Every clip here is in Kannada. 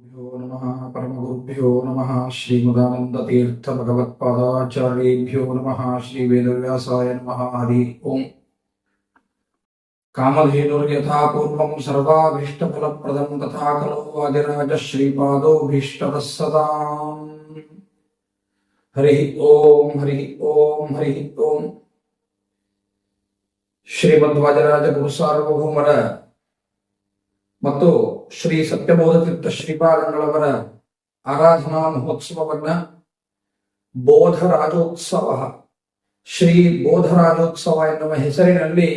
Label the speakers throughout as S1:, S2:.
S1: गुरुभ्यो नमः परमगुरुभ्यो नमः श्रीमदानंदतीर्थ भगवत्पादाचार्येभ्यो नमः श्री वेदव्यासाय नमः हरि ओम कामधेनुर्यथा पूर्वं सर्वाभीष्टफलप्रदं तथा खलु वादिराज श्रीपादोभीष्टदः सदाम् हरि ओम हरि ओम हरि ओम ಶ್ರೀಮದ್ವಾದಿರಾಜ ಗುರುಸಾರ್ವಭೌಮರ ಮತ್ತು ಶ್ರೀ ಸತ್ಯಬೋಧತೀರ್ಥ ಶ್ರೀಪಾದಂಗಳವರ ಆರಾಧನಾ ಮಹೋತ್ಸವವನ್ನ ಬೋಧರಾಜೋತ್ಸವ ಶ್ರೀ ಬೋಧರಾಜೋತ್ಸವ ಎನ್ನುವ ಹೆಸರಿನಲ್ಲಿ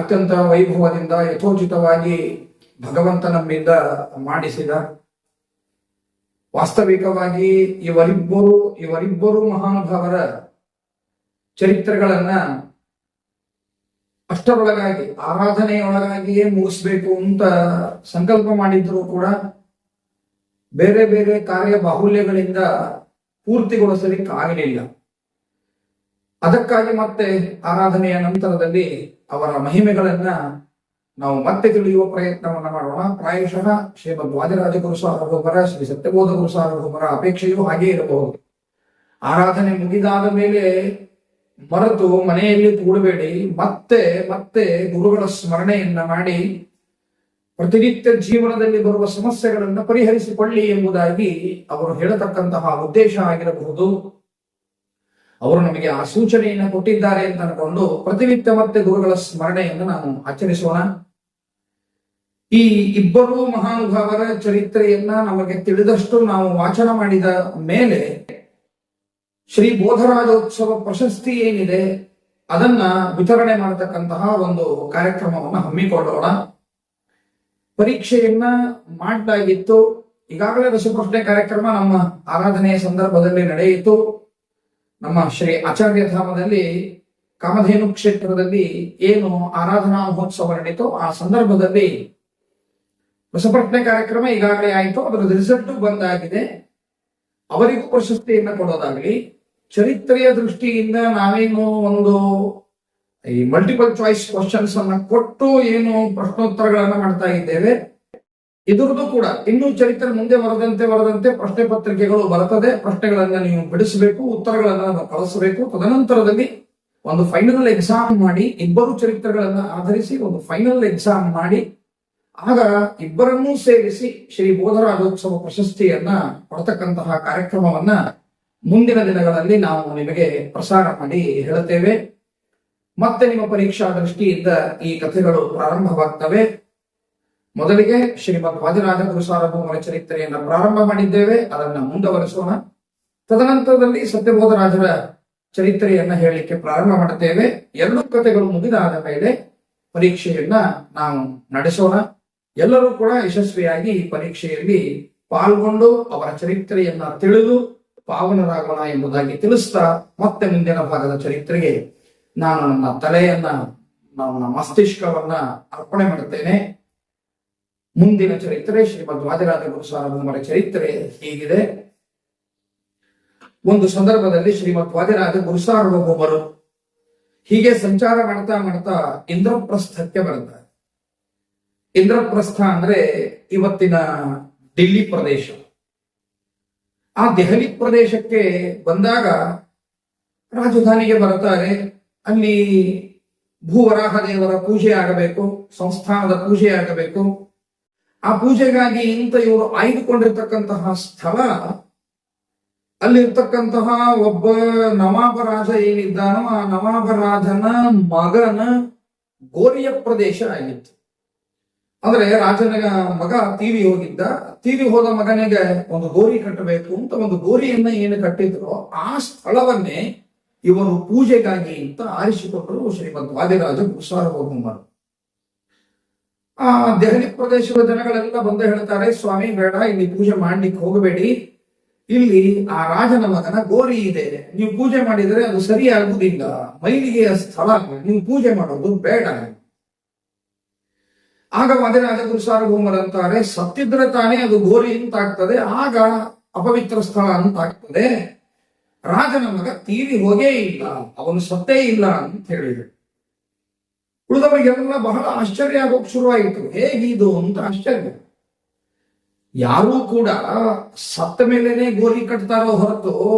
S1: ಅತ್ಯಂತ ವೈಭವದಿಂದ ಯಥೋಚಿತವಾಗಿ ಭಗವಂತ ನಮ್ಮಿಂದ ಮಾಡಿಸಿದ. ವಾಸ್ತವಿಕವಾಗಿ ಇವರಿಬ್ಬರು ಮಹಾನುಭಾವರ ಚರಿತ್ರೆಗಳನ್ನ ಅಷ್ಟರೊಳಗಾಗಿ ಆರಾಧನೆಯೊಳಗಾಗಿಯೇ ಮುಗಿಸ್ಬೇಕು ಅಂತ ಸಂಕಲ್ಪ ಮಾಡಿದ್ರು ಕೂಡ ಬೇರೆ ಬೇರೆ ಕಾರ್ಯ ಬಾಹುಲ್ಯಗಳಿಂದ ಪೂರ್ತಿಗೊಳಿಸಲಿಕ್ಕೆ ಆಗಲಿಲ್ಲ. ಅದಕ್ಕಾಗಿ ಮತ್ತೆ ಆರಾಧನೆಯ ನಂತರದಲ್ಲಿ ಅವರ ಮಹಿಮೆಗಳನ್ನ ನಾವು ಮತ್ತೆ ತಿಳಿಯುವ ಪ್ರಯತ್ನವನ್ನ ಮಾಡೋಣ. ಪ್ರಾಯಶಃ ಶ್ರೀಮದ್ ವಾದಿರಾಜ ಗುರು ಸಾರ್ವಭೌಮರ ಶ್ರೀ ಸತ್ಯಬೋಧ ಗುರು ಸಾರ್ವಭೌಮರ ಅಪೇಕ್ಷೆಯೂ ಹಾಗೇ ಇರಬಹುದು. ಆರಾಧನೆ ಮುಗಿದಾದ ಮೇಲೆ ಮರೆತು ಮನೆಯಲ್ಲಿ ಕೂಡಬೇಡಿ, ಮತ್ತೆ ಮತ್ತೆ ಗುರುಗಳ ಸ್ಮರಣೆಯನ್ನ ಮಾಡಿ ಪ್ರತಿನಿತ್ಯ ಜೀವನದಲ್ಲಿ ಬರುವ ಸಮಸ್ಯೆಗಳನ್ನು ಪರಿಹರಿಸಿಕೊಳ್ಳಿ ಎಂಬುದಾಗಿ ಅವರು ಹೇಳತಕ್ಕಂತಹ ಉದ್ದೇಶ ಆಗಿರಬಹುದು. ಅವರು ನಮಗೆ ಆ ಸೂಚನೆಯನ್ನು ಕೊಟ್ಟಿದ್ದಾರೆ ಅಂತ ಅನ್ಕೊಂಡು ಪ್ರತಿನಿತ್ಯ ಮತ್ತೆ ಗುರುಗಳ ಸ್ಮರಣೆಯನ್ನು ನಾವು ಆಚರಿಸೋಣ. ಈ ಇಬ್ಬರೂ ಮಹಾನುಭಾವರ ಚರಿತ್ರೆಯನ್ನ ನಮಗೆ ತಿಳಿದಷ್ಟು ನಾವು ವಾಚನ ಮಾಡಿದ ಮೇಲೆ ಶ್ರೀ ಬೋಧರಾಜೋತ್ಸವ ಪ್ರಶಸ್ತಿ ಏನಿದೆ ಅದನ್ನ ವಿತರಣೆ ಮಾಡತಕ್ಕಂತಹ ಒಂದು ಕಾರ್ಯಕ್ರಮವನ್ನು ಹಮ್ಮಿಕೊಳ್ಳೋಣ. ಪರೀಕ್ಷೆಯನ್ನ ಮಾಡಲಾಗಿತ್ತು. ಈಗಾಗಲೇ ರಸಪ್ರಶ್ನೆ ಕಾರ್ಯಕ್ರಮ ನಮ್ಮ ಆರಾಧನೆಯ ಸಂದರ್ಭದಲ್ಲಿ ನಡೆಯಿತು. ನಮ್ಮ ಶ್ರೀ ಆಚಾರ್ಯ ಧಾಮದಲ್ಲಿ ಕಾಮಧೇನು ಕ್ಷೇತ್ರದಲ್ಲಿ ಏನು ಆರಾಧನಾ ಮಹೋತ್ಸವ ನಡೀತು ಆ ಸಂದರ್ಭದಲ್ಲಿ ರಸಪ್ರಶ್ನೆ ಕಾರ್ಯಕ್ರಮ ಈಗಾಗಲೇ ಆಯಿತು. ಅದರ ರಿಸಲ್ಟ್ ಬಂದಾಗಿದೆ. ಅವರಿಗೂ ಪ್ರಶಸ್ತಿಯನ್ನ ಕೊಡೋದಾಗ್ಲಿ, ಚರಿತ್ರೆಯ ದೃಷ್ಟಿಯಿಂದ ನಾವೇನು ಒಂದು ಈ ಮಲ್ಟಿಪಲ್ ಚಾಯ್ಸ್ ಕ್ವಶನ್ಸ್ ಅನ್ನ ಕೊಟ್ಟು ಏನು ಪ್ರಶ್ನೋತ್ತರಗಳನ್ನ ಮಾಡ್ತಾ ಇದ್ದೇವೆ, ಇದ್ರದ್ದು ಕೂಡ ಇನ್ನೂ ಚರಿತ್ರೆ ಮುಂದೆ ಬರದಂತೆ ಪ್ರಶ್ನೆ ಪತ್ರಿಕೆಗಳು ಬರ್ತದೆ. ಪ್ರಶ್ನೆಗಳನ್ನ ನೀವು ಬಿಡಿಸಬೇಕು, ಉತ್ತರಗಳನ್ನ ಕಳಿಸಬೇಕು. ತದನಂತರದಲ್ಲಿ ಒಂದು ಫೈನಲ್ ಎಕ್ಸಾಮ್ ಮಾಡಿ, ಇಬ್ಬರು ಚರಿತ್ರೆಗಳನ್ನ ಆಧರಿಸಿ ಒಂದು ಫೈನಲ್ ಎಕ್ಸಾಮ್ ಮಾಡಿ, ಆಗ ಇಬ್ಬರನ್ನೂ ಸೇರಿಸಿ ಶ್ರೀ ಬೋಧರಾಜೋತ್ಸವ ಪ್ರಶಸ್ತಿಯನ್ನ ಕೊಡತಕ್ಕಂತಹ ಕಾರ್ಯಕ್ರಮವನ್ನ ಮುಂದಿನ ದಿನಗಳಲ್ಲಿ ನಾವು ನಿಮಗೆ ಪ್ರಸಾರ ಮಾಡಿ ಹೇಳುತ್ತೇವೆ. ಮತ್ತೆ ನಿಮ್ಮ ಪರೀಕ್ಷಾ ದೃಷ್ಟಿಯಿಂದ ಈ ಕಥೆಗಳು ಪ್ರಾರಂಭವಾಗ್ತವೆ. ಮೊದಲಿಗೆ ಶ್ರೀಮದ್ ವಾದಿರಾಜ ಗುರು ಸಾರ್ವಭೌಮರ ಚರಿತ್ರೆಯನ್ನ ಪ್ರಾರಂಭ ಮಾಡಿದ್ದೇವೆ, ಅದನ್ನ ಮುಂದುವರಿಸೋಣ. ತದನಂತರದಲ್ಲಿ ಸತ್ಯಬೋಧರಾಜರ ಚರಿತ್ರೆಯನ್ನ ಹೇಳಲಿಕ್ಕೆ ಪ್ರಾರಂಭ ಮಾಡುತ್ತೇವೆ. ಎರಡು ಕಥೆಗಳು ಮುಗಿದಾದ ಮೇಲೆ ಪರೀಕ್ಷೆಯನ್ನ ನಾವು ನಡೆಸೋಣ. ಎಲ್ಲರೂ ಕೂಡ ಯಶಸ್ವಿಯಾಗಿ ಈ ಪರೀಕ್ಷೆಯಲ್ಲಿ ಪಾಲ್ಗೊಂಡು ಅವರ ಚರಿತ್ರೆಯನ್ನ ತಿಳಿದು ಪಾವನರಾಗೋಣ ಎಂಬುದಾಗಿ ತಿಳಿಸ್ತಾ ಮತ್ತೆ ಮುಂದಿನ ಭಾಗದ ಚರಿತ್ರೆಗೆ ನಾನು ನನ್ನ ತಲೆಯನ್ನ, ನನ್ನ ಮಸ್ತಿಷ್ಕವನ್ನ ಅರ್ಪಣೆ ಮಾಡುತ್ತೇನೆ. ಮುಂದಿನ ಚರಿತ್ರೆ ಶ್ರೀಮದ್ ವಾದಿರಾಜ ಗುರು ಸಾರ್ವಭೌಮರ ಚರಿತ್ರೆ ಹೀಗಿದೆ. ಒಂದು ಸಂದರ್ಭದಲ್ಲಿ ಶ್ರೀಮದ್ ವಾದಿರಾಜ ಗುರು ಸಾರ್ವಭೌಮರು ಹೀಗೆ ಸಂಚಾರ ಮಾಡ್ತಾ ಮಾಡ್ತಾ ಇಂದ್ರಪ್ರಸ್ಥಕ್ಕೆ ಬರುತ್ತಾರೆ. ಇಂದ್ರಪ್ರಸ್ಥ ಅಂದ್ರೆ ಇವತ್ತಿನ ದಿಲ್ಲಿ ಪ್ರದೇಶ. ಆ ದೆಹಲಿ ಪ್ರದೇಶಕ್ಕೆ ಬಂದಾಗ ರಾಜಧಾನಿಗೆ ಬರುತ್ತಾರೆ. ಅಲ್ಲಿ ಭೂವರಾಹ ದೇವರ ಪೂಜೆ ಆಗಬೇಕು, ಸಂಸ್ಥಾನದ ಪೂಜೆ ಆಗಬೇಕು. ಆ ಪೂಜೆಗಾಗಿ ಇಂತ ಇವರು ಆಯ್ದುಕೊಂಡಿರ್ತಕ್ಕಂತಹ ಸ್ಥಳ ಅಲ್ಲಿರ್ತಕ್ಕಂತಹ ಒಬ್ಬ ನವಾಬರಾಜ ಏನಿದ್ದಾನೋ ಆ ನವಾಬರಾಜನ ಮಗನ ಗೋರಿಯ ಪ್ರದೇಶ ಆಗಿತ್ತು. ಅಂದ್ರೆ ರಾಜನ ಮಗ ತೀರಿ ಹೋದ ಮಗನಿಗೆ ಒಂದು ಗೋರಿ ಕಟ್ಟಬೇಕು ಅಂತ ಒಂದು ಗೋರಿಯನ್ನ ಏನು ಕಟ್ಟಿದ್ರು ಆ ಸ್ಥಳವನ್ನೇ ಇವರು ಪೂಜೆಗಾಗಿ ಅಂತ ಆರಿಸಿಕೊಂಡರು ಶ್ರೀಮದ್ ವಾದಿರಾಜ ಗುರು ಸಾರ್ವಭೌಮರು. ಆ ದೆಹಲಿ ಪ್ರದೇಶದ ಜನಗಳೆಲ್ಲ ಬಂದು ಹೇಳ್ತಾರೆ, ಸ್ವಾಮಿ ಬೇಡ, ಇಲ್ಲಿ ಪೂಜೆ ಮಾಡ್ಲಿಕ್ಕೆ ಹೋಗಬೇಡಿ, ಇಲ್ಲಿ ಆ ರಾಜನ ಮಗನ ಗೋರಿ ಇದೆ, ನೀವು ಪೂಜೆ ಮಾಡಿದರೆ ಅದು ಸರಿಯಾಗುವುದಿಲ್ಲ, ಮೈಲಿಗೆಯ ಸ್ಥಳ, ನೀವು ಪೂಜೆ ಮಾಡೋದು ಬೇಡ. ಆಗ ವಾದಿರಾಜ ಗುರು ಸಾರ್ವಭೌಮರಂತಾರೆ, ಸತ್ತಿದ್ರೆ ತಾನೇ ಅದು ಗೋರಿ ಅಂತ ಆಗ್ತದೆ, ಆಗ ಅಪವಿತ್ರ ಸ್ಥಳ ಅಂತ ಆಗ್ತದೆ. ರಾಜನ ಮಗ ತೀರಿ ಹೋಗೇ ಇಲ್ಲ, ಅವನು ಸತ್ತೇ ಇಲ್ಲ ಅಂತ ಹೇಳಿದ್ರು. ಉಳಿದವರಿಗೆಲ್ಲ ಬಹಳ ಆಶ್ಚರ್ಯ ಆಗೋಕ್ ಶುರುವಾಯಿತು. ಹೇಗಿದು ಅಂತ ಆಶ್ಚರ್ಯ. ಯಾರೂ ಕೂಡ ಸತ್ತ ಮೇಲೇನೆ ಗೋರಿ ಕಟ್ತಾರೋ ಹೊರತು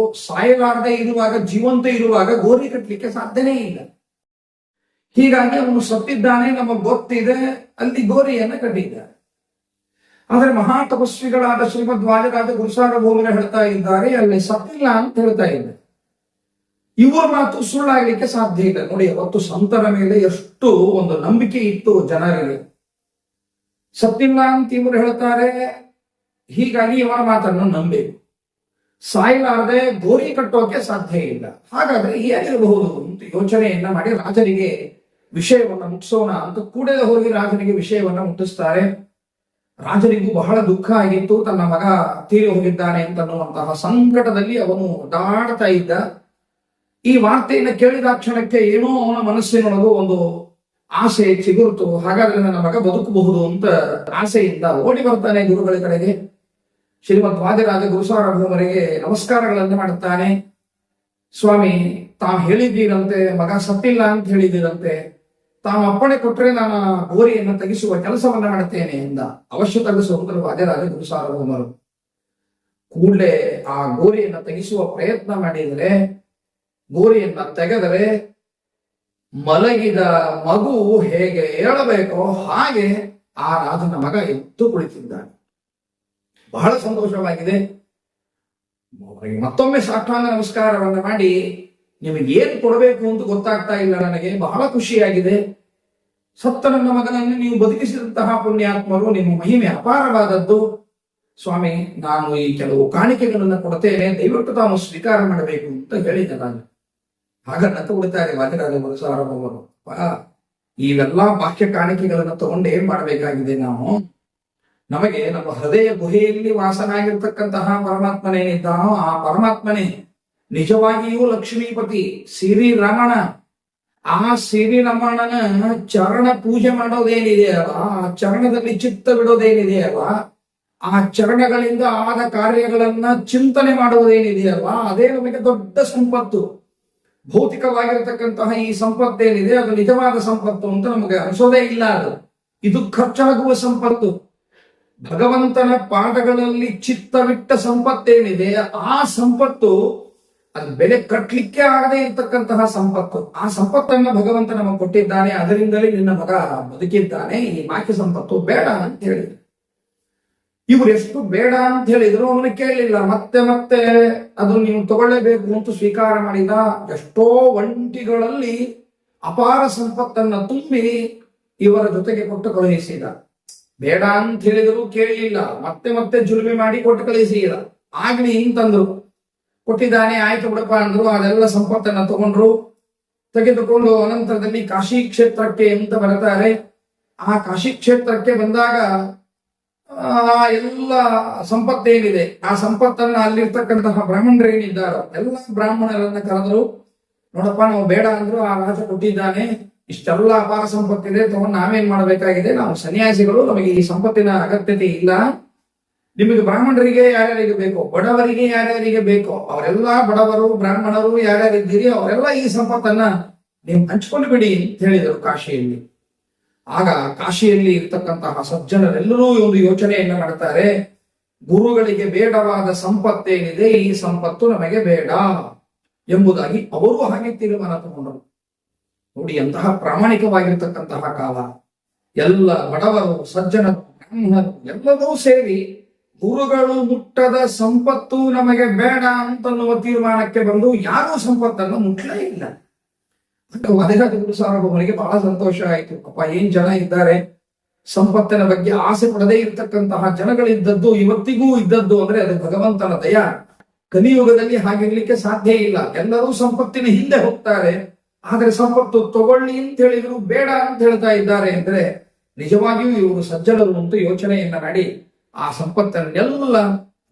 S1: ಸಾಯಲಾರದೆ ಇರುವಾಗ, ಜೀವಂತ ಇರುವಾಗ ಗೋರಿ ಕಟ್ಟಲಿಕ್ಕೆ ಸಾಧ್ಯನೇ ಇಲ್ಲ. ಹೀಗಾಗಿ ಅವನು ಸತ್ತಿದ್ದಾನೆ, ನಮಗೆ ಗೊತ್ತಿದೆ, ಅಲ್ಲಿ ಗೋರಿಯನ್ನ ಕಟ್ಟಿದ್ದಾರೆ. ಆದ್ರೆ ಮಹಾ ತಪಸ್ವಿಗಳಾದ ಶ್ರೀಮದ್ ವಾದಿರಾಜ ಗುರುಸಾರ್ವಭೌಮರು ಹೇಳ್ತಾ ಇದ್ದಾರೆ, ಅಲ್ಲಿ ಸತ್ತಿಲ್ಲ ಅಂತ ಹೇಳ್ತಾ ಇದ್ದಾರೆ. ಇವರ ಮಾತು ಸುಳ್ಳಾಗಲಿಕ್ಕೆ ಸಾಧ್ಯ ಇಲ್ಲ. ನೋಡಿ, ಅವತ್ತು ಸಂತರ ಮೇಲೆ ಎಷ್ಟು ಒಂದು ನಂಬಿಕೆ ಇತ್ತು ಜನರಿಗೆ. ಸತ್ತಿಲ್ಲ ಅಂತ ಇವರು ಹೇಳ್ತಾರೆ, ಹೀಗಾಗಿ ಇವರ ಮಾತನ್ನು ನಂಬೇಕು. ಸಾಯಲಾರದೆ ಗೋರಿ ಕಟ್ಟೋಕೆ ಸಾಧ್ಯ ಇಲ್ಲ. ಹಾಗಾದ್ರೆ ಏನಿರಬಹುದು ಅಂತ ಯೋಚನೆಯನ್ನ ಮಾಡಿ ರಾಜನಿಗೆ ವಿಷಯವನ್ನ ಮುಟ್ಟಿಸೋಣ ಅಂತ ಕೂಡಲೇ ಹೋಗಿ ರಾಜನಿಗೆ ವಿಷಯವನ್ನ ಮುಟ್ಟಿಸ್ತಾರೆ. ರಾಜನಿಗೂ ಬಹಳ ದುಃಖ ಆಗಿತ್ತು, ತನ್ನ ಮಗ ತೀರಿ ಹೋಗಿದ್ದಾನೆ ಅಂತನ್ನುವಂತಹ ಸಂಕಟದಲ್ಲಿ ಅವನು ದಾಡ್ತಾ ಇದ್ದ. ಈ ವಾರ್ತೆಯನ್ನು ಕೇಳಿದ ಕ್ಷಣಕ್ಕೆ ಏನೋ ಅವನ ಮನಸ್ಸಿನೊಳಗೂ ಒಂದು ಆಸೆ ಚಿಗುರುತು. ಹಾಗಾದ್ರೆ ನನ್ನ ಮಗ ಬದುಕಬಹುದು ಅಂತ ಆಸೆಯಿಂದ ಓಡಿ ಬರ್ತಾನೆ ಗುರುಗಳ ಕಡೆಗೆ. ಶ್ರೀಮದ್ ವಾದಿರಾಜ ಗುರುಸಾರ್ವಭೌಮರಿಗೆ ನಮಸ್ಕಾರಗಳನ್ನು ಮಾಡುತ್ತಾನೆ. ಸ್ವಾಮಿ, ತಾವು ಹೇಳಿದ್ದೀರಂತೆ ಮಗ ಸತ್ತಿಲ್ಲ ಅಂತ ಹೇಳಿದ್ದೀರಂತೆ, ತಾವು ಅಪ್ಪಣೆ ಕೊಟ್ಟರೆ ನಾನು ಗೋರಿಯನ್ನು ತೆಗೆಸುವ ಕೆಲಸವನ್ನ ಮಾಡುತ್ತೇನೆ ಎಂದ. ಅವಶ್ಯ ತೆಗೆಸುವಂತರು ವಾದಿರಾಜ ಗುರುಸಾರ್ವಭೌಮರು. ಕೂಡಲೇ ಆ ಗೋರಿಯನ್ನು ತೆಗೆಸುವ ಪ್ರಯತ್ನ ಮಾಡಿದರೆ, ಗೋರಿಯನ್ನ ತೆಗೆದರೆ ಮಲಗಿದ ಮಗು ಹೇಗೆ ಏಳಬೇಕೋ ಹಾಗೆ ಆ ರಾಜನ ಮಗ ಎದ್ದು ಕುಳಿತಿದ್ದಾನೆ. ಬಹಳ ಸಂತೋಷವಾಗಿದೆ. ಅವರಿಗೆ ಮತ್ತೊಮ್ಮೆ ಸಾಷ್ಟಾಂಗ ನಮಸ್ಕಾರವನ್ನ ಮಾಡಿ, ನಿಮಗೆ ಏನು ಕೊಡಬೇಕು ಅಂತ ಗೊತ್ತಾಗ್ತಾ ಇಲ್ಲ, ನನಗೆ ಬಹಳ ಖುಷಿಯಾಗಿದೆ. ಸತ್ತ ನನ್ನ ಮಗನನ್ನು ನೀವು ಬದುಕಿಸಿದಂತಹ ಪುಣ್ಯಾತ್ಮರು, ನಿಮ್ಮ ಮಹಿಮೆ ಅಪಾರವಾದದ್ದು. ಸ್ವಾಮಿ, ನಾನು ಈ ಕೆಲವು ಕಾಣಿಕೆಗಳನ್ನು ಕೊಡ್ತೇನೆ, ದಯವಿಟ್ಟು ತಾವು ಸ್ವೀಕಾರ ಮಾಡಬೇಕು ಅಂತ ಹೇಳಿದ್ದೆ ನಾನು. ಹಾಗನ್ನ ತಗೊಳ್ತಾರೆ ವಾದಿರಾಜ ಗುರುಸಾರ್ವಭೌಮರು. ಇವೆಲ್ಲಾ ಬಾಹ್ಯ ಕಾಣಿಕೆಗಳನ್ನು ತಗೊಂಡು ಏನ್ ಮಾಡಬೇಕಾಗಿದೆ ನಾವು? ನಮಗೆ ನಮ್ಮ ಹೃದಯ ಗುಹೆಯಲ್ಲಿ ವಾಸನಾಗಿರ್ತಕ್ಕಂತಹ ಪರಮಾತ್ಮನೇನಿದ್ದಾನೋ ಆ ಪರಮಾತ್ಮನೇ ನಿಜವಾಗಿಯೂ ಲಕ್ಷ್ಮೀಪತಿ ಶ್ರೀರಮಣ. ಆ ಶ್ರೀರಮಣನ ಚರಣ ಪೂಜೆ ಮಾಡೋದೇನಿದೆಯಲ್ಲ, ಆ ಚರಣದಲ್ಲಿ ಚಿತ್ತ ಬಿಡೋದೇನಿದೆಯಲ್ಲ, ಆ ಚರಣಗಳಿಂದ ಆದ ಕಾರ್ಯಗಳನ್ನ ಚಿಂತನೆ ಮಾಡುವುದೇನಿದೆಯಲ್ಲ, ಅದೇ ನಮಗೆ ದೊಡ್ಡ ಸಂಪತ್ತು. ಭೌತಿಕವಾಗಿರತಕ್ಕಂತಹ ಈ ಸಂಪತ್ತೇನಿದೆ ಅದು ನಿಜವಾದ ಸಂಪತ್ತು ಅಂತ ನಮಗೆ ಅನಿಸೋದೇ ಇಲ್ಲ. ಇದು ಖರ್ಚಾಗುವ ಸಂಪತ್ತು. ಭಗವಂತನ ಪಾಠಗಳಲ್ಲಿ ಚಿತ್ತವಿಟ್ಟ ಸಂಪತ್ತೇನಿದೆ ಆ ಸಂಪತ್ತು ಅದು ಬೆಲೆ ಕಟ್ಟಲಿಕ್ಕೆ ಆಗದೆ ಇರ್ತಕ್ಕಂತಹ ಸಂಪತ್ತು. ಆ ಸಂಪತ್ತನ್ನ ಭಗವಂತ ನಮಗೆ ಕೊಟ್ಟಿದ್ದಾನೆ, ಅದರಿಂದಲೇ ನಿನ್ನ ಮಗ ಬದುಕಿದ್ದಾನೆ. ಈ ಬಾಕಿ ಸಂಪತ್ತು ಬೇಡ ಅಂತ ಹೇಳಿದ್ರು. ಇವ್ರು ಎಷ್ಟು ಬೇಡ ಅಂತ ಹೇಳಿದ್ರು ಅವನು ಕೇಳಲಿಲ್ಲ. ಮತ್ತೆ ಮತ್ತೆ ಅದು ನೀವು ತಗೊಳ್ಳೇಬೇಕು ಅಂತ ಸ್ವೀಕಾರ ಮಾಡಿದ. ಎಷ್ಟೋ ಒಂಟಿಗಳಲ್ಲಿ ಅಪಾರ ಸಂಪತ್ತನ್ನ ತುಂಬಿ ಇವರ ಜೊತೆಗೆ ಕೊಟ್ಟು ಕಳುಹಿಸಿದ. ಬೇಡ ಅಂತ ಹೇಳಿದ್ರು ಕೇಳಲಿಲ್ಲ. ಮತ್ತೆ ಮತ್ತೆ ಜುಲುಮೆ ಮಾಡಿ ಕೊಟ್ಟು ಕಳುಹಿಸಿದ. ಆಗ್ಲಿ ಅಂತಂದ್ರು, ಕೊಟ್ಟಿದ್ದಾನೆ, ಆಯ್ತು ಬಿಡಪ್ಪ ಅಂದ್ರು. ಅದೆಲ್ಲ ಸಂಪತ್ತನ್ನ ತಗೊಂಡ್ರು. ತೆಗೆದುಕೊಂಡು ಅನಂತರದಲ್ಲಿ ಕಾಶಿ ಕ್ಷೇತ್ರಕ್ಕೆ ಅಂತ ಬರ್ತಾರೆ. ಆ ಕಾಶಿ ಕ್ಷೇತ್ರಕ್ಕೆ ಬಂದಾಗ ಎಲ್ಲ ಸಂಪತ್ತೇನಿದೆ ಆ ಸಂಪತ್ತನ್ನ ಅಲ್ಲಿರ್ತಕ್ಕಂತಹ ಬ್ರಾಹ್ಮಣರೇನಿದ್ದಾರೋ ಎಲ್ಲ ಬ್ರಾಹ್ಮಣರನ್ನ ಕರೆದರು. ನೋಡಪ್ಪ, ನಾವು ಬೇಡ ಅಂದ್ರು, ಆ ರಾಜ ಕೊಟ್ಟಿದ್ದಾನೆ, ಇಷ್ಟೆಲ್ಲ ಅಪಾರ ಸಂಪತ್ತಿದೆ, ತಗೊಂಡು ನಾವೇನ್ ಮಾಡಬೇಕಾಗಿದೆ? ನಾವು ಸನ್ಯಾಸಿಗಳು, ನಮಗೆ ಈ ಸಂಪತ್ತಿನ ಅಗತ್ಯತೆ ಇಲ್ಲ. ನಿಮಗೆ ಬ್ರಾಹ್ಮಣರಿಗೆ ಯಾರ್ಯಾರಿಗೆ ಬೇಕೋ, ಬಡವರಿಗೆ ಯಾರ್ಯಾರಿಗೆ ಬೇಕೋ ಅವರೆಲ್ಲ ಬಡವರು ಬ್ರಾಹ್ಮಣರು ಯಾರ್ಯಾರಿದ್ದೀರಿ ಅವರೆಲ್ಲ ಈ ಸಂಪತ್ತನ್ನ ನೀವು ಹಂಚ್ಕೊಂಡು ಬಿಡಿ ಅಂತ ಹೇಳಿದರು ಕಾಶಿಯಲ್ಲಿ. ಆಗ ಕಾಶಿಯಲ್ಲಿ ಇರ್ತಕ್ಕಂತಹ ಸಜ್ಜನರೆಲ್ಲರೂ ಒಂದು ಯೋಚನೆಯನ್ನ ಮಾಡ್ತಾರೆ. ಗುರುಗಳಿಗೆ ಬೇಡವಾದ ಸಂಪತ್ತೇನಿದೆ ಈ ಸಂಪತ್ತು ನಮಗೆ ಬೇಡ ಎಂಬುದಾಗಿ ಅವರು ಹಾಗೆ ತೀರ್ಮಾನ ತಗೊಂಡರು. ನೋಡಿ, ಎಂತಹ ಪ್ರಾಮಾಣಿಕವಾಗಿರ್ತಕ್ಕಂತಹ ಕಾಲ. ಎಲ್ಲ ಬಡವರು ಸಜ್ಜನರು ಬ್ರಾಹ್ಮಣರು ಎಲ್ಲರೂ ಸೇರಿ ಗುರುಗಳು ಮುಟ್ಟದ ಸಂಪತ್ತು ನಮಗೆ ಬೇಡ ಅಂತನ್ನುವ ತೀರ್ಮಾನಕ್ಕೆ ಬಂದು ಯಾರೂ ಸಂಪತ್ತನ್ನು ಮುಟ್ಟಲೇ ಇಲ್ಲ. ವಾದಿರಾಜ ಗುರುಸಾರ್ವಭೌಮರಿಗೆ ಬಹಳ ಸಂತೋಷ ಆಯಿತು. ಅಪ್ಪ, ಏನ್ ಜನ ಇದ್ದಾರೆ, ಸಂಪತ್ತಿನ ಬಗ್ಗೆ ಆಸೆ ಪಡದೇ ಇರತಕ್ಕಂತಹ ಜನಗಳಿದ್ದದ್ದು, ಇವತ್ತಿಗೂ ಇದ್ದದ್ದು ಅಂದ್ರೆ ಅದು ಭಗವಂತನ ದಯ. ಕಲಿಯುಗದಲ್ಲಿ ಹಾಗಿರ್ಲಿಕ್ಕೆ ಸಾಧ್ಯ ಇಲ್ಲ. ಎಲ್ಲರೂ ಸಂಪತ್ತಿನ ಹಿಂದೆ ಹೋಗ್ತಾರೆ, ಆದ್ರೆ ಸಂಪತ್ತು ತಗೊಳ್ಳಿ ಅಂತ ಹೇಳಿದ್ರು ಬೇಡ ಅಂತ ಹೇಳ್ತಾ ಇದ್ದಾರೆ ಅಂದ್ರೆ ನಿಜವಾಗಿಯೂ ಇವರು ಸಜ್ಜನರು ಅಂತ ಯೋಚನೆಯನ್ನ ಮಾಡಿ ಆ ಸಂಪತ್ತನ್ನೆಲ್ಲ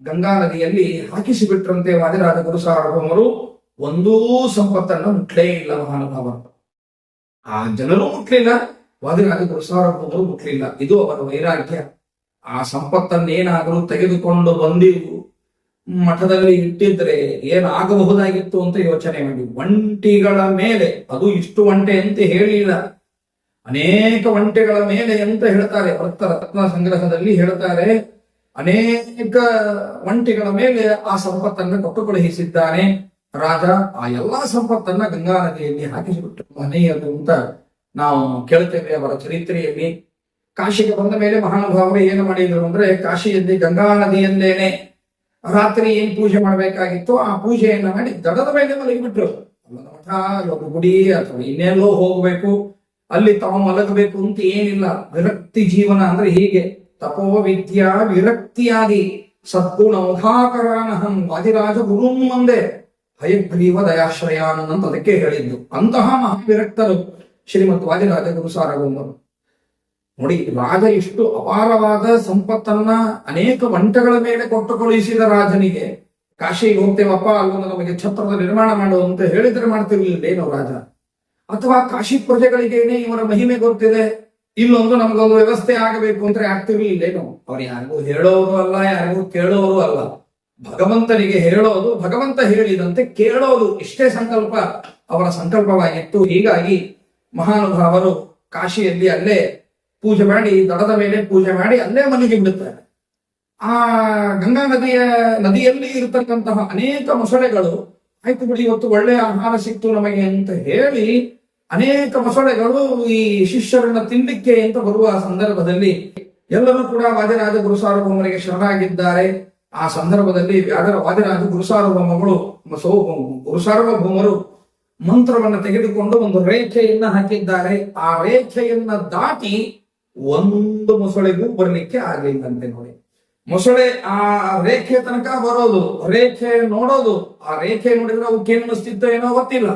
S1: ಗಂಗಾ ನದಿಯಲ್ಲಿ ಹಾಕಿಸಿಬಿಟ್ರಂತೆ ವಾದಿರಾಜ ಗುರುಸಾರ್ವಭೌಮರು. ಒಂದೂ ಸಂಪತ್ತನ್ನು ಮುಟ್ಲೇ ಇಲ್ಲ ಮಹಾನುಭಾವರು. ಆ ಜನರು ಮುಟ್ಲಿಲ್ಲ, ವಾದಿರಾಜ ಗುರುಸಾರ್ವಭೌಮರು ಮುಟ್ಲಿಲ್ಲ. ಇದು ಅವರ ವೈರಾಗ್ಯ. ಆ ಸಂಪತ್ತನ್ನೇನಾದರೂ ತೆಗೆದುಕೊಂಡು ಬಂದಿರು ಮಠದಲ್ಲಿ ಇಟ್ಟಿದ್ರೆ ಏನಾಗಬಹುದಾಗಿತ್ತು ಅಂತ ಯೋಚನೆ ಮಾಡಿ. ಒಂಟಿಗಳ ಮೇಲೆ, ಅದು ಇಷ್ಟು ಒಂಟೆ ಅಂತ ಹೇಳಿಲ್ಲ, ಅನೇಕ ಒಂಟೆಗಳ ಮೇಲೆ ಅಂತ ಹೇಳ್ತಾರೆ. ಭಕ್ತ ರತ್ನ ಸಂಗ್ರಹದಲ್ಲಿ ಹೇಳ್ತಾರೆ, ಅನೇಕ ಒಂಟಿಗಳ ಮೇಲೆ ಆ ಸಂಪತ್ತನ್ನು ಕೊಟ್ಟು ಕಳುಹಿಸಿದ್ದಾನೆ ರಾಜ. ಆ ಎಲ್ಲಾ ಸಂಪತ್ತನ್ನ ಗಂಗಾ ನದಿಯಲ್ಲಿ ಹಾಕಿಸಿಬಿಟ್ಟು ಮನೆಯದು ಅಂತ ನಾವು ಕೇಳ್ತೇವೆ ಅವರ ಚರಿತ್ರೆಯಲ್ಲಿ. ಕಾಶಿಗೆ ಬಂದ ಮೇಲೆ ಮಹಾನುಭಾವರು ಏನು ಮಾಡಿದ್ರು ಅಂದ್ರೆ, ಕಾಶಿಯಲ್ಲಿ ಗಂಗಾ ನದಿಯಲ್ಲೇನೆ ರಾತ್ರಿ ಏನ್ ಪೂಜೆ ಮಾಡಬೇಕಾಗಿತ್ತು ಆ ಪೂಜೆಯನ್ನ ಮಾಡಿ ದಡದ ಮೇಲೆ ಮಲಗಿಬಿಟ್ರು. ಮಠ ಒಂದು ಗುಡಿ ಅಥವಾ ಇನ್ನೆಲ್ಲೋ ಹೋಗ್ಬೇಕು, ಅಲ್ಲಿ ತಾವು ಮಲಗಬೇಕು ಅಂತ ಏನಿಲ್ಲ. ವಿರಕ್ತಿ ಜೀವನ ಅಂದ್ರೆ ಹೀಗೆ, ತಪೋ ವಿದ್ಯಾ ವಿರಕ್ತಿಯಾದಿ ಸದ್ಗುಣ ಉದಾಕರಾನಹಂ ವಾದಿರಾಜ ಗುರು ಮುಂದೆ ಹಯಗ್ರೀವ ದಯಾಶ್ರಯಾನ್ ಅಂತ ಅದಕ್ಕೆ ಹೇಳಿದ್ದು. ಅಂತಹ ಮಹಾವಿರಕ್ತರು ಶ್ರೀಮದ್ ವಾದಿರಾಜ ಗುರು ಸಾರ್ವಭೌಮರು. ನೋಡಿ, ರಾಜ ಇಷ್ಟು ಅಪಾರವಾದ ಸಂಪತ್ತನ್ನ ಅನೇಕ ಒಂಟಗಳ ಮೇಲೆ ಕೊಟ್ಟು ಕಳುಹಿಸಿದ ರಾಜನಿಗೆ ಕಾಶಿಗೆ ಹೋಗ್ತೇವಪ್ಪ, ಅಲ್ಲೊಂದು ನಮಗೆ ಛತ್ರದ ನಿರ್ಮಾಣ ಮಾಡು ಅಂತ ಹೇಳಿದ್ರೆ ಮಾಡ್ತಿರ್ಲಿಲ್ಲೇನೋ ರಾಜ? ಅಥವಾ ಕಾಶಿ ಪ್ರಜೆಗಳಿಗೇನೆ ಇವರ ಮಹಿಮೆ ಗೊತ್ತಿದೆ, ಇಲ್ಲೊಂದು ನಮಗೊಂದು ವ್ಯವಸ್ಥೆ ಆಗಬೇಕು ಅಂದ್ರೆ ಆಗ್ತಿರ್ಲಿಲ್ಲೇನೋ? ಅವ್ರು ಯಾರಿಗೂ ಹೇಳೋರು ಅಲ್ಲ, ಯಾರಿಗೂ ಕೇಳೋರು ಅಲ್ಲ. ಭಗವಂತನಿಗೆ ಹೇಳೋದು, ಭಗವಂತ ಹೇಳಿದಂತೆ ಕೇಳೋದು, ಇಷ್ಟೇ ಸಂಕಲ್ಪ ಅವರ ಸಂಕಲ್ಪವಾಗಿತ್ತು. ಹೀಗಾಗಿ ಮಹಾನುಭಾವರು ಕಾಶಿಯಲ್ಲಿ ಅಲ್ಲೇ ಪೂಜೆ ಮಾಡಿ, ದಡದ ಮೇಲೆ ಪೂಜೆ ಮಾಡಿ ಅಲ್ಲೇ ಮನೆಗೆ ಬಿಡುತ್ತಾರೆ. ಆ ಗಂಗಾ ನದಿಯಲ್ಲಿ ಇರತಕ್ಕಂತಹ ಅನೇಕ ಮೊಸಳೆಗಳು, ಆಯ್ತು ಬಿಡಿ ಇವತ್ತು ಒಳ್ಳೆ ಆಹಾರ ಸಿಕ್ತು ನಮಗೆ ಅಂತ ಹೇಳಿ ಅನೇಕ ಮೊಸಳೆಗಳು ಈ ಶಿಷ್ಯರನ್ನ ತಿನ್ನಲಿಕ್ಕೆ ಅಂತ ಬರುವ ಸಂದರ್ಭದಲ್ಲಿ ಎಲ್ಲರೂ ಕೂಡ ವಾದಿರಾಜ ಗುರು ಸಾರ್ವಭೌಮರಿಗೆ ಶರಣಾಗಿದ್ದಾರೆ. ಆ ಸಂದರ್ಭದಲ್ಲಿ ವಾದಿರಾಜ ಗುರು ಸಾರ್ವಭೌಮಗಳು ಗುರು ಸಾರ್ವಭೌಮರು ಮಂತ್ರವನ್ನ ತೆಗೆದುಕೊಂಡು ಒಂದು ರೇಖೆಯನ್ನ ಹಾಕಿದ್ದಾರೆ. ಆ ರೇಖೆಯನ್ನ ದಾಟಿ ಒಂದು ಮೊಸಳೆಗೂ ಬರಲಿಕ್ಕೆ ಆಗಲಿಲ್ಲಂತೆ. ನೋಡಿ, ಮೊಸಳೆ ಆ ರೇಖೆ ತನಕ ಬರೋದು, ರೇಖೆ ನೋಡೋದು, ಆ ರೇಖೆ ನೋಡಿದ್ರೆ ಅವಕ್ಕೆ ಏನಿಸ್ತಿತ್ತೋ ಏನೋ ಗೊತ್ತಿಲ್ಲ,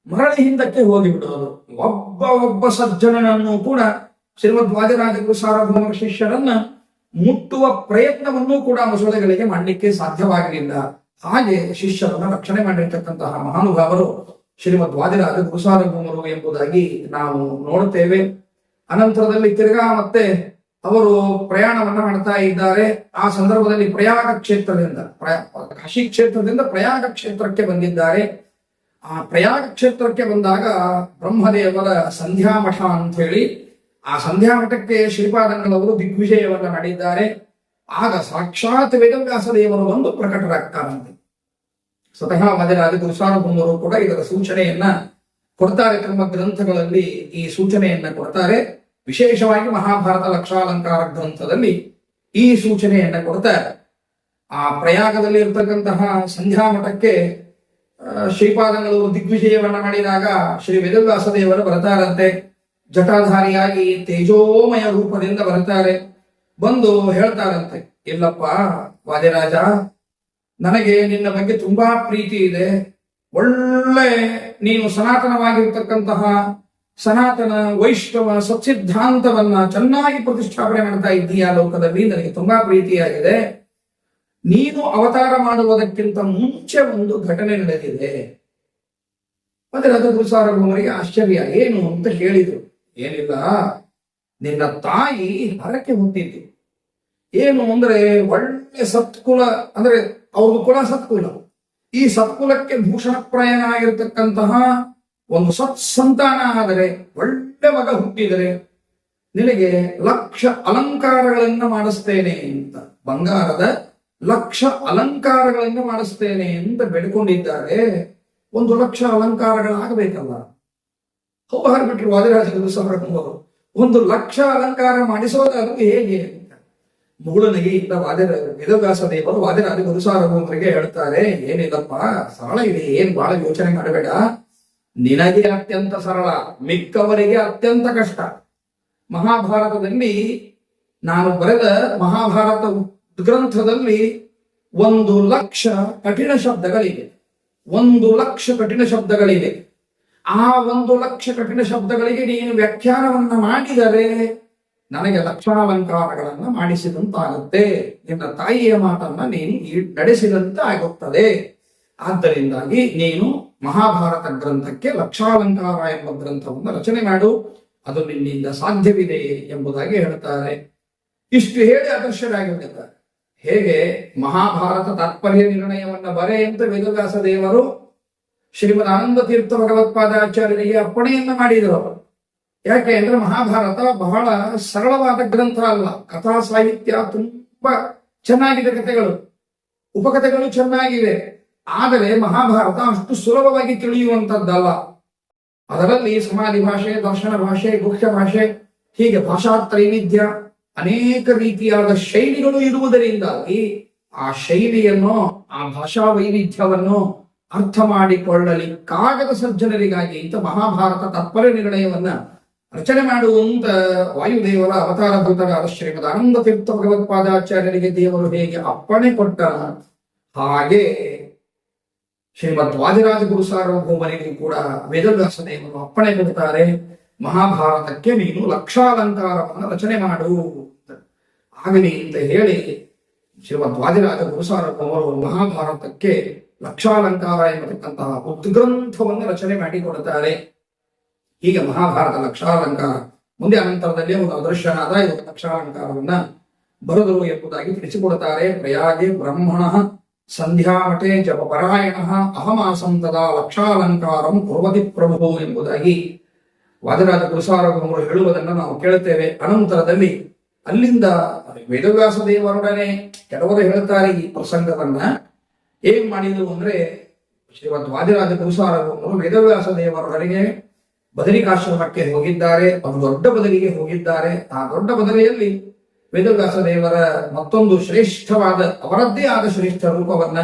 S1: ಮರಳಿ ಹಿಂದಕ್ಕೆ ಹೋಗಿಬಿಡೋದು. ಒಬ್ಬ ಸಜ್ಜನನನ್ನು ಕೂಡ ಶ್ರೀಮದ್ ವಾದಿರಾಜ ಗುರು ಸಾರ್ವಭೌಮ ಶಿಷ್ಯರನ್ನ ಮುಟ್ಟುವ ಪ್ರಯತ್ನವನ್ನು ಕೂಡ ಮೊಸಳೆಗಳಿಗೆ ಮಾಡಲಿಕ್ಕೆ ಸಾಧ್ಯವಾಗಲಿಲ್ಲ. ಹಾಗೆ ಶಿಷ್ಯರನ್ನ ರಕ್ಷಣೆ ಮಾಡಿರ್ತಕ್ಕಂತಹ ಮಹಾನುಭಾವರು ಶ್ರೀಮದ್ ವಾದಿರಾಜ ಗುರು ಸಾರ್ವಭೌಮರು ಎಂಬುದಾಗಿ ನಾವು ನೋಡುತ್ತೇವೆ. ಅನಂತರದಲ್ಲಿ ತಿರ್ಗಾ ಮತ್ತೆ ಅವರು ಪ್ರಯಾಣವನ್ನ ಮಾಡ್ತಾ ಇದ್ದಾರೆ. ಆ ಸಂದರ್ಭದಲ್ಲಿ ಪ್ರಯಾಗ ಕ್ಷೇತ್ರದಿಂದ, ಕಾಶಿ ಕ್ಷೇತ್ರದಿಂದ ಪ್ರಯಾಗ ಕ್ಷೇತ್ರಕ್ಕೆ ಬಂದಿದ್ದಾರೆ. ಆ ಪ್ರಯಾಗ ಕ್ಷೇತ್ರಕ್ಕೆ ಬಂದಾಗ ಬ್ರಹ್ಮದೇವರ ಸಂಧ್ಯಾಮಠ ಅಂತ ಹೇಳಿ ಆ ಸಂಧ್ಯಾಮಠಕ್ಕೆ ಶ್ರೀಪಾದಂಗಳವರು ದಿಗ್ವಿಜಯವನ್ನ ಮಾಡಿದ್ದಾರೆ. ಆಗ ಸಾಕ್ಷಾತ್ ವೇದವ್ಯಾಸ ದೇವರು ಬಂದು ಪ್ರಕಟರಾಗ್ತಾರಂತೆ. ಸ್ವತಃ ವಾದಿರಾಜ ಗುರು ಸಾರ್ವಭೌಮರು ಕೂಡ ಇದರ ಸೂಚನೆಯನ್ನ ಕೊಡ್ತಾರೆ. ತಮ್ಮ ಗ್ರಂಥಗಳಲ್ಲಿ ಈ ಸೂಚನೆಯನ್ನ ಕೊಡ್ತಾರೆ. ವಿಶೇಷವಾಗಿ ಮಹಾಭಾರತ ಲಕ್ಷಾಲಂಕಾರ ಗ್ರಂಥದಲ್ಲಿ ಈ ಸೂಚನೆಯನ್ನ ಕೊಡ್ತಾರೆ. ಆ ಪ್ರಯಾಗದಲ್ಲಿ ಇರ್ತಕ್ಕಂತಹ ಸಂಧ್ಯಾಮಠಕ್ಕೆ ಶ್ರೀಪಾದಂಗಳು ದಿಗ್ವಿಜಯವನ್ನ ಮಾಡಿದಾಗ ಶ್ರೀ ವೇದವ್ಯಾಸ ದೇವರು ಬರ್ತಾರಂತೆ. ಜಟಾಧಾರಿಯಾಗಿ ತೇಜೋಮಯ ರೂಪದಿಂದ ಬರ್ತಾರೆ. ಬಂದು ಹೇಳ್ತಾರಂತೆ, ಇಲ್ಲಪ್ಪ ವಾದಿರಾಜ, ನನಗೆ ನಿನ್ನ ಬಗ್ಗೆ ತುಂಬಾ ಪ್ರೀತಿ ಇದೆ. ಒಳ್ಳೆ ನೀನು ಸನಾತನವಾಗಿರ್ತಕ್ಕಂತಹ ಸನಾತನ ವೈಷ್ಣವ ಸತ್ಸಿದ್ಧಾಂತವನ್ನ ಚೆನ್ನಾಗಿ ಪ್ರತಿಷ್ಠಾಪನೆ ಮಾಡ್ತಾ ಇದ್ದೀಯ ಲೋಕದಲ್ಲಿ, ನನಗೆ ತುಂಬಾ ಪ್ರೀತಿಯಾಗಿದೆ. ನೀನು ಅವತಾರ ಮಾಡುವುದಕ್ಕಿಂತ ಮುಂಚೆ ಒಂದು ಘಟನೆ ನಡೆದಿದೆ. ವಾದಿರಾಜ ಗುರು ಸಾರ್ವಭೌಮರಿಗೆ ಆಶ್ಚರ್ಯ, ಏನು ಅಂತ ಕೇಳಿದ್ರು. ಏನಿಲ್ಲ, ನಿನ್ನ ತಾಯಿ ಹರಕೆ ಹೊಂದಿದ್ದು. ಏನು ಅಂದ್ರೆ ಒಳ್ಳೆ ಸತ್ಕುಲ, ಅಂದ್ರೆ ಅವ್ರದ್ದು ಕುಲ ಸತ್ಕುಲ. ಈ ಸತ್ಕುಲಕ್ಕೆ ಭೂಷಣಪ್ರಾಯನಾಗಿರ್ತಕ್ಕಂತಹ ಒಂದು ಸತ್ಸಂತಾನ ಆದರೆ, ಒಳ್ಳೆ ಮಗ ಹುಟ್ಟಿದರೆ ನಿನಗೆ 1,00,000 ಅಲಂಕಾರಗಳನ್ನ ಮಾಡಿಸ್ತೇನೆ ಅಂತ, ಬಂಗಾರದ 1,00,000 ಅಲಂಕಾರಗಳನ್ನ ಮಾಡಿಸ್ತೇನೆ ಅಂತ ಬೆಳ್ಕೊಂಡಿದ್ದಾರೆ. 1,00,000 ಅಲಂಕಾರಗಳಾಗಬೇಕಲ್ಲ. ಹೌಹಾರ್ಬಿಟ್ರು ವಾದಿರಾಜ ಗುರು ಸಾರ್ವಭೌಮರು. 1,00,000 ಅಲಂಕಾರ ಮಾಡಿಸೋದಾದ್ರೂ ಹೇಗೆ? ಮುಗುಳನಿಗೆ ಇದ್ದ ವೇದವ್ಯಾಸ ದೇವರು ವಾದಿರಾಜ ಗುರು ಸಾರ್ವಭೌಮರಿಗೆ ಹೇಳ್ತಾರೆ, ಏನಿಲ್ಲಪ್ಪ, ಸರಳ ಇದೆ, ಏನ್ ಬಹಳ ಯೋಚನೆ ಮಾಡಬೇಡ. ನಿನಗೆ ಅತ್ಯಂತ ಸರಳ, ಮಿಕ್ಕವರಿಗೆ ಅತ್ಯಂತ ಕಷ್ಟ. ಮಹಾಭಾರತದಲ್ಲಿ ನಾನು ಬರೆದ ಮಹಾಭಾರತ ಗ್ರಂಥದಲ್ಲಿ 1,00,000 ಕಠಿಣ ಶಬ್ದಗಳಿವೆ. 1,00,000 ಕಠಿಣ ಶಬ್ದಗಳಿವೆ. ಆ 1,00,000 ಕಠಿಣ ಶಬ್ದಗಳಿಗೆ ನೀನು ವ್ಯಾಖ್ಯಾನವನ್ನ ಮಾಡಿದರೆ ನನಗೆ ಲಕ್ಷಾಲಂಕಾರಗಳನ್ನ ಮಾಡಿಸಿದಂತಾಗುತ್ತೆ. ನಿನ್ನ ತಾಯಿಯ ಮಾತನ್ನ ನೀನು ನಡೆಸಿದಂತೆ ಆಗುತ್ತದೆ. ಆದ್ದರಿಂದಾಗಿ ನೀನು ಮಹಾಭಾರತ ಗ್ರಂಥಕ್ಕೆ ಲಕ್ಷಾಲಂಕಾರ ಎಂಬ ಗ್ರಂಥವನ್ನು ರಚನೆ ಮಾಡು, ಅದು ನಿನ್ನಿಂದ ಸಾಧ್ಯವಿದೆ ಎಂಬುದಾಗಿ ಹೇಳ್ತಾರೆ. ಇಷ್ಟು ಹೇಳಿ ಆದರ್ಶರಾಗಿರ್ತಾರೆ. ಹೇಗೆ ಮಹಾಭಾರತ ತಾತ್ಪರ್ಯ ನಿರ್ಣಯವನ್ನ ಬರೆ ಅಂತ ವೇದವ್ಯಾಸ ದೇವರು ಶ್ರೀಮದ್ ಆನಂದ ತೀರ್ಥ ಭಗವತ್ಪಾದಾಚಾರ್ಯರಿಗೆ ಅಪ್ಪಣೆಯನ್ನ ಮಾಡಿದರು. ಯಾಕೆ ಅಂದ್ರೆ ಮಹಾಭಾರತ ಬಹಳ ಸರಳವಾದ ಗ್ರಂಥ ಅಲ್ಲ. ಕಥಾ ಸಾಹಿತ್ಯ ತುಂಬಾ ಚೆನ್ನಾಗಿದೆ ಕಥೆಗಳು, ಉಪಕಥೆಗಳು ಚೆನ್ನಾಗಿವೆ. ಆದರೆ ಮಹಾಭಾರತ ಅಷ್ಟು ಸುಲಭವಾಗಿ ತಿಳಿಯುವಂತದ್ದಲ್ಲ. ಅದರಲ್ಲಿ ಸಮಾಧಿ ಭಾಷೆ, ದರ್ಶನ ಭಾಷೆ, ಗುಹ್ಯ ಭಾಷೆ, ಹೀಗೆ ಭಾಷಾ ತ್ರೈವಿಧ್ಯ, ಅನೇಕ ರೀತಿಯಾದ ಶೈಲಿಗಳು ಇರುವುದರಿಂದಾಗಿ ಆ ಶೈಲಿಯನ್ನು, ಆ ಭಾಷಾ ವೈವಿಧ್ಯವನ್ನು ಅರ್ಥ ಮಾಡಿಕೊಳ್ಳಲಿಕ್ಕಾಗದ ಸಜ್ಜನರಿಗಾಗಿ ಇಂಥ ಮಹಾಭಾರತ ತಾತ್ಪರ್ಯ ನಿರ್ಣಯವನ್ನ ರಚನೆ ಮಾಡುವಂತ ವಾಯುದೇವರ ಅವತಾರಭೂತರಾದ ಶ್ರೀಮದ್ ಆನಂದ ತೀರ್ಥ ಭಗವತ್ಪಾದಾಚಾರ್ಯರಿಗೆ ದೇವರು ಹೇಗೆ ಅಪ್ಪಣೆ ಕೊಟ್ಟ ಹಾಗೆ ಶ್ರೀಮದ್ ವಾದಿರಾಜ ಗುರು ಸಾರ್ವಭೌಮನಿಗೂ ಕೂಡ ವೇದವ್ಯಾಸ ದೇವರು ಅಪ್ಪಣೆ ಕೊಡ್ತಾರೆ. ಮಹಾಭಾರತಕ್ಕೆ ನೀನು ಲಕ್ಷಾಲಂಕಾರವನ್ನು ರಚನೆ ಮಾಡು ಆಗಲಿ ಅಂತ ಹೇಳಿ ಶ್ರೀಮದ್ ವಾದಿರಾಜ ಗುರು ಸಾರ್ವಭೌಮರು ಮಹಾಭಾರತಕ್ಕೆ ಲಕ್ಷಾಲಂಕಾರ ಎಂಬತಕ್ಕಂತಹ ಉದ್ಗ್ರಂಥವನ್ನು ರಚನೆ ಮಾಡಿಕೊಡುತ್ತಾರೆ. ಹೀಗೆ ಮಹಾಭಾರತ ಲಕ್ಷಾಲಂಕಾರ ಮುಂದೆ ಅನಂತರದಲ್ಲಿ ಒಂದು ಅದೃಶ್ಯನಾದ ಇವತ್ತು ಲಕ್ಷಾಲಂಕಾರವನ್ನ ಬರೆದರು ಎಂಬುದಾಗಿ ತಿಳಿಸಿಕೊಡುತ್ತಾರೆ. ಪ್ರಯಾಗೆ ಬ್ರಹ್ಮಣ ಸಂಧ್ಯಾಮಠೆ ಜಪಪರಾಯಣ ಅಹಮಾಸಂ ತದಾ ಲಕ್ಷಾಲಂಕಾರಂ ಕುರ್ವತಿ ಪ್ರಭು ಎಂಬುದಾಗಿ ವಾದರಾಜ ಗುರುಸಾರ್ವಭೌಮರು ಹೇಳುವುದನ್ನು ನಾವು ಕೇಳುತ್ತೇವೆ. ಅನಂತರದಲ್ಲಿ ಅಲ್ಲಿಂದ ವೇದವ್ಯಾಸ ದೇವರೊಡನೆ ಕೆಲವರು ಹೇಳ್ತಾರೆ ಈ ಪ್ರಸಂಗವನ್ನ ಏನ್ ಮಾಡಿದ್ರು ಅಂದ್ರೆ, ಶ್ರೀಮದ್ ವಾದಿರಾಜ ಗುರುಸಾರ್ವಭೌಮರು ವೇದವ್ಯಾಸ ದೇವರೊಡನೆಗೆ ಬದರಿಕಾಶ್ರಮಕ್ಕೆ ಹೋಗಿದ್ದಾರೆ. ಒಂದು ದೊಡ್ಡ ಬದಲಿಗೆ ಹೋಗಿದ್ದಾರೆ. ಆ ದೊಡ್ಡ ಬದಲಿಯಲ್ಲಿ ವೇದವ್ಯಾಸ ದೇವರ ಮತ್ತೊಂದು ಶ್ರೇಷ್ಠವಾದ, ಅವರದ್ದೇ ಆದ ಶ್ರೇಷ್ಠ ರೂಪವನ್ನ,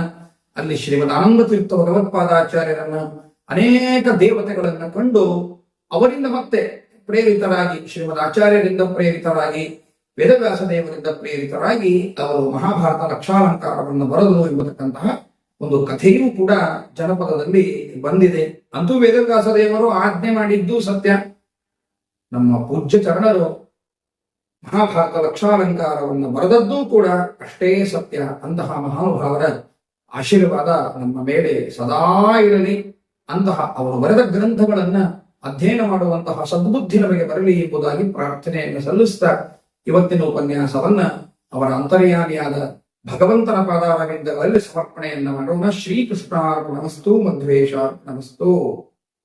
S1: ಅಲ್ಲಿ ಶ್ರೀಮದ್ ಆನಂದ ತೀರ್ಥ ಭಗವತ್ಪಾದಾಚಾರ್ಯರನ್ನ, ಅನೇಕ ದೇವತೆಗಳನ್ನ ಕಂಡು ಅವರಿಂದ ಮತ್ತೆ ಪ್ರೇರಿತರಾಗಿ, ಶ್ರೀಮದ್ ಆಚಾರ್ಯರಿಂದ ಪ್ರೇರಿತರಾಗಿ, ವೇದವ್ಯಾಸ ದೇವರಿಂದ ಪ್ರೇರಿತರಾಗಿ ಅವರು ಮಹಾಭಾರತ ಲಕ್ಷಾಲಂಕಾರವನ್ನು ಬರೆದರು ಎಂಬತಕ್ಕಂತಹ ಒಂದು ಕಥೆಯೂ ಕೂಡ ಜನಪದದಲ್ಲಿ ಬಂದಿದೆ. ಅಂತೂ ವೇದವ್ಯಾಸ ದೇವರು ಆಜ್ಞೆ ಮಾಡಿದ್ದು ಸತ್ಯ. ನಮ್ಮ ಪೂಜ್ಯ ಚರಣರು ಮಹಾಭಾರತ ಲಕ್ಷಾಲಂಕಾರವನ್ನು ಬರೆದದ್ದೂ ಕೂಡ ಅಷ್ಟೇ ಸತ್ಯ. ಅಂತಹ ಮಹಾನುಭಾವರ ಆಶೀರ್ವಾದ ನಮ್ಮ ಮೇಲೆ ಸದಾ ಇರಲಿ. ಅಂತಹ ಅವರು ಬರೆದ ಗ್ರಂಥಗಳನ್ನ ಅಧ್ಯಯನ ಮಾಡುವಂತಹ ಸದ್ಬುದ್ಧಿ ನಮಗೆ ಬರಲಿ ಎಂಬುದಾಗಿ ಪ್ರಾರ್ಥನೆಯನ್ನು ಸಲ್ಲಿಸ್ತಾ ಇವತ್ತಿನ ಉಪನ್ಯಾಸವನ್ನ ಅವರ ಅಂತರ್ಯಾಮಿಯಾದ ಭಗವಂತನ ಪಾದಾರವಿಂದಗಳಲ್ಲಿ ಸಮರ್ಪಣೆಯನ್ನು ಮಾಡೋಣ. ಶ್ರೀಕೃಷ್ಣಾರ್ಪಣಮಸ್ತು, ಮಧ್ವೇಶ ನಮಸ್ತು.